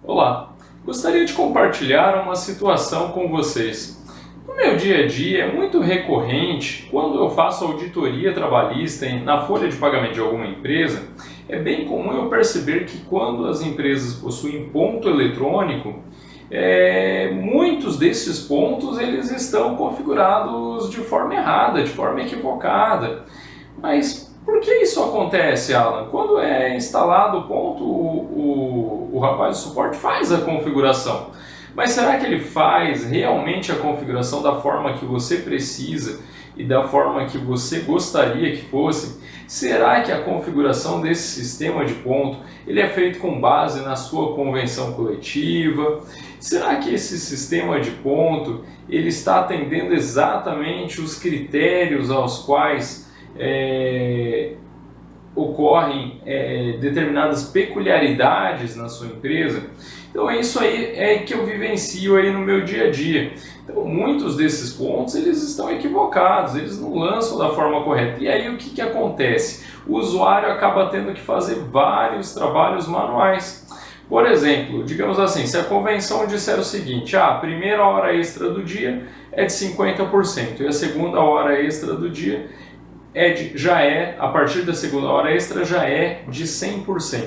Olá, gostaria de compartilhar uma situação com vocês. No meu dia a dia é muito recorrente, quando eu faço auditoria trabalhista na folha de pagamento de alguma empresa, é bem comum eu perceber que quando as empresas possuem ponto eletrônico, muitos desses pontos eles estão configurados de forma errada, de forma equivocada. Mas por que isso acontece, Alan? Quando é instalado o ponto, o rapaz do suporte faz a configuração. Mas será que ele faz realmente a configuração da forma que você precisa e da forma que você gostaria que fosse? Será que a configuração desse sistema de ponto ele é feito com base na sua convenção coletiva? Será que esse sistema de ponto ele está atendendo exatamente os critérios aos quais ocorrem determinadas peculiaridades na sua empresa? Então é isso aí que eu vivencio aí no meu dia a dia. Então muitos desses pontos eles estão equivocados, eles não lançam da forma correta. E aí o que acontece? O usuário acaba tendo que fazer vários trabalhos manuais. Por exemplo, digamos assim, se a convenção disser o seguinte, a primeira hora extra do dia é de 50% e a segunda hora extra do dia a partir da segunda hora extra já é de 100%.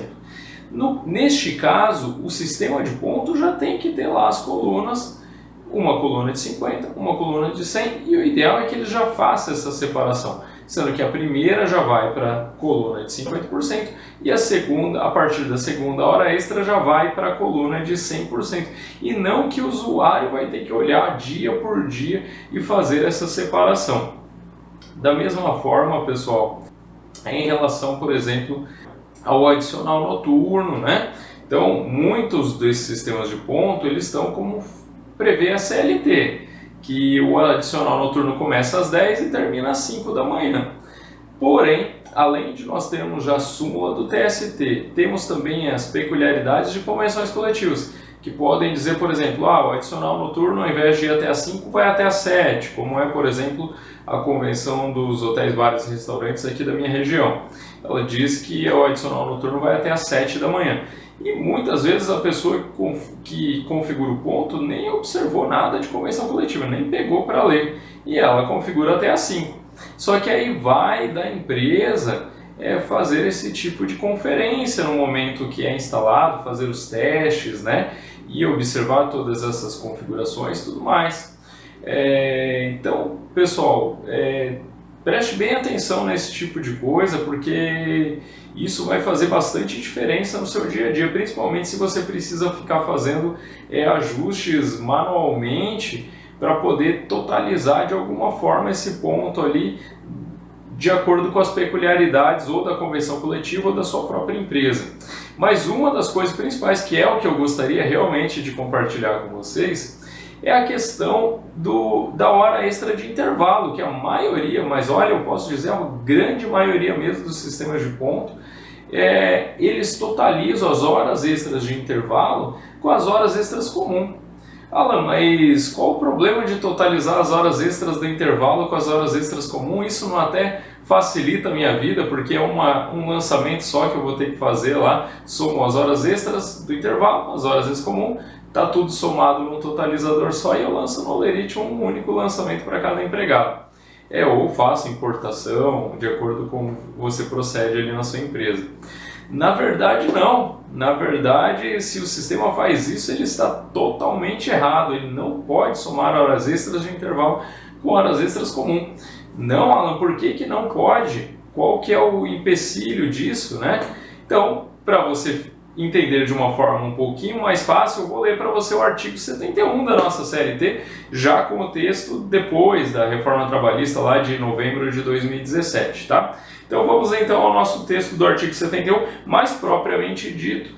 Neste caso, o sistema de ponto já tem que ter lá as colunas, uma coluna de 50, uma coluna de 100, e o ideal é que ele já faça essa separação, sendo que a primeira já vai para a coluna de 50% e a segunda, a partir da segunda hora extra, já vai para a coluna de 100%. E não que o usuário vai ter que olhar dia por dia e fazer essa separação. Da mesma forma, pessoal, em relação, por exemplo, ao adicional noturno, né? Então, muitos desses sistemas de ponto, eles estão como prevê a CLT, que o adicional noturno começa às 10 e termina às 5 da manhã. Porém, além de nós termos já a súmula do TST, temos também as peculiaridades de convenções coletivas, que podem dizer, por exemplo, o adicional noturno, ao invés de ir até às 5, vai até às 7, como é, por exemplo, a convenção dos hotéis, bares e restaurantes aqui da minha região. Ela diz que o adicional noturno vai até às 7 da manhã. E muitas vezes a pessoa que configura o ponto nem observou nada de convenção coletiva, nem pegou para ler, e ela configura até às 5. Só que aí vai da empresa fazer esse tipo de conferência no momento que é instalado, fazer os testes, né? E observar todas essas configurações e tudo mais. Então, pessoal, preste bem atenção nesse tipo de coisa, porque isso vai fazer bastante diferença no seu dia a dia, principalmente se você precisa ficar fazendo ajustes manualmente para poder totalizar de alguma forma esse ponto ali de acordo com as peculiaridades ou da convenção coletiva ou da sua própria empresa. Mas uma das coisas principais, que é o que eu gostaria realmente de compartilhar com vocês, é a questão da hora extra de intervalo, que a maioria, mas olha, eu posso dizer a grande maioria mesmo dos sistemas de ponto, eles totalizam as horas extras de intervalo com as horas extras comuns. Alan, mas qual o problema de totalizar as horas extras do intervalo com as horas extras comuns? Isso não até facilita a minha vida, porque é um lançamento só que eu vou ter que fazer lá, somo as horas extras do intervalo, as horas extras comuns, está tudo somado num totalizador só e eu lanço no Olerite um único lançamento para cada empregado. Ou faço importação, de acordo com você procede ali na sua empresa. Na verdade, não. Na verdade, se o sistema faz isso, ele está totalmente errado. Ele não pode somar horas extras de intervalo com horas extras comuns. Não, Alan, por que não pode? Qual que é o empecilho disso, né? Então, para você entender de uma forma um pouquinho mais fácil, eu vou ler para você o artigo 71 da nossa CLT, já com o texto depois da reforma trabalhista lá de novembro de 2017, tá? Então vamos então ao nosso texto do artigo 71, mais propriamente dito,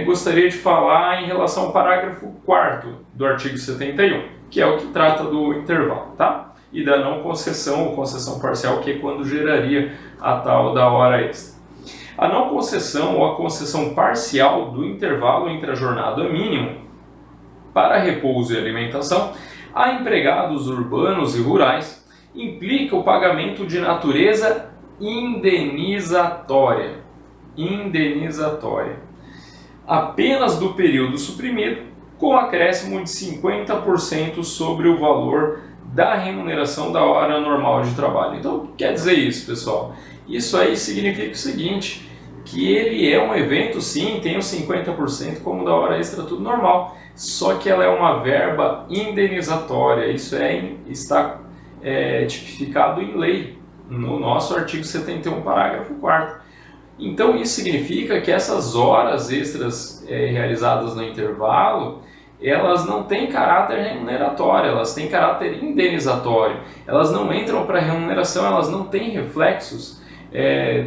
gostaria de falar em relação ao parágrafo 4º do artigo 71, que é o que trata do intervalo, tá? E da não concessão ou concessão parcial, que é quando geraria a tal da hora extra. A não concessão ou a concessão parcial do intervalo entre a jornada mínima para repouso e alimentação a empregados urbanos e rurais implica o pagamento de natureza indenizatória. apenas do período suprimido, com acréscimo de 50% sobre o valor da remuneração da hora normal de trabalho. Então, o que quer dizer isso, pessoal? Isso aí significa o seguinte, que ele é um evento, sim, tem os 50% como da hora extra, tudo normal, só que ela é uma verba indenizatória, isso está tipificado em lei, no nosso artigo 71, parágrafo 4º. Então isso significa que essas horas extras realizadas no intervalo, elas não têm caráter remuneratório, elas têm caráter indenizatório, elas não entram para remuneração, elas não têm reflexos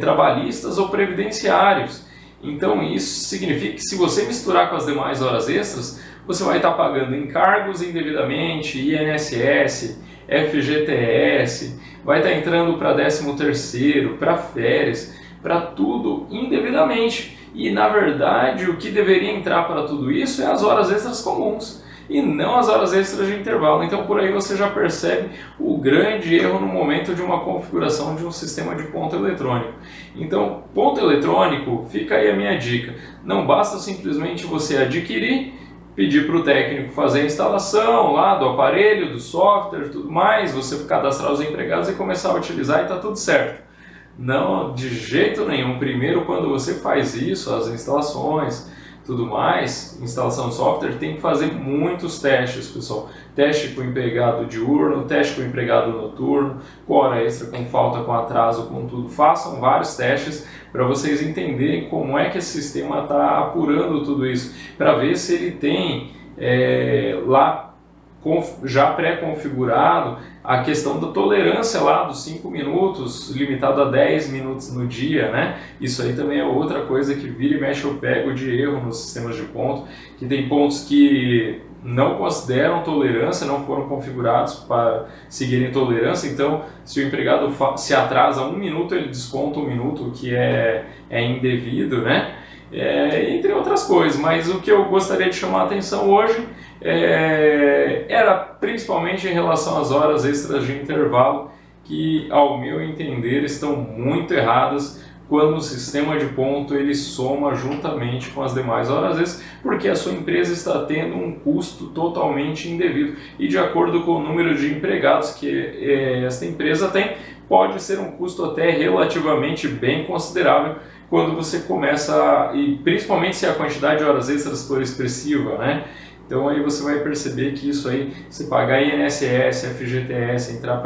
trabalhistas ou previdenciários. Então isso significa que se você misturar com as demais horas extras, você vai estar pagando encargos indevidamente, INSS, FGTS, vai estar entrando para 13º, para férias, para tudo indevidamente. E na verdade o que deveria entrar para tudo isso é as horas extras comuns e não as horas extras de intervalo. Então por aí você já percebe o grande erro no momento de uma configuração de um sistema de ponto eletrônico. Então ponto eletrônico, fica aí a minha dica, não basta simplesmente você adquirir, pedir para o técnico fazer a instalação lá do aparelho, do software, tudo mais, você cadastrar os empregados e começar a utilizar e está tudo certo. Não, de jeito nenhum. Primeiro, quando você faz isso, as instalações, tudo mais, instalação de software, tem que fazer muitos testes, pessoal. Teste com o empregado diurno, teste com o empregado noturno, com hora extra, com falta, com atraso, com tudo. Façam vários testes para vocês entenderem como é que esse sistema está apurando tudo isso, para ver se ele tem lá já pré-configurado a questão da tolerância lá dos 5 minutos, limitado a 10 minutos no dia, né? Isso aí também é outra coisa que vira e mexe eu pego de erro nos sistemas de ponto, que tem pontos que não consideram tolerância, não foram configurados para seguirem tolerância, então se o empregado se atrasa 1 minuto, ele desconta 1 minuto, o que é indevido, né? Entre outras coisas, mas o que eu gostaria de chamar a atenção hoje era principalmente em relação às horas extras de intervalo, que ao meu entender estão muito erradas quando o sistema de ponto ele soma juntamente com as demais horas extras, porque a sua empresa está tendo um custo totalmente indevido e de acordo com o número de empregados que esta empresa tem, pode ser um custo até relativamente bem considerável quando você começa, e principalmente se a quantidade de horas extras for expressiva, né? Então aí você vai perceber que isso aí, se pagar INSS, FGTS, entrar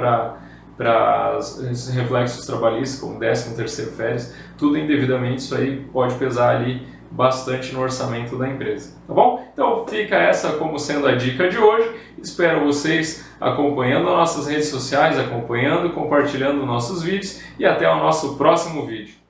para esses reflexos trabalhistas, como 13º férias, tudo indevidamente, isso aí pode pesar ali bastante no orçamento da empresa, tá bom? Então fica essa como sendo a dica de hoje, espero vocês acompanhando as nossas redes sociais, acompanhando, compartilhando nossos vídeos e até o nosso próximo vídeo.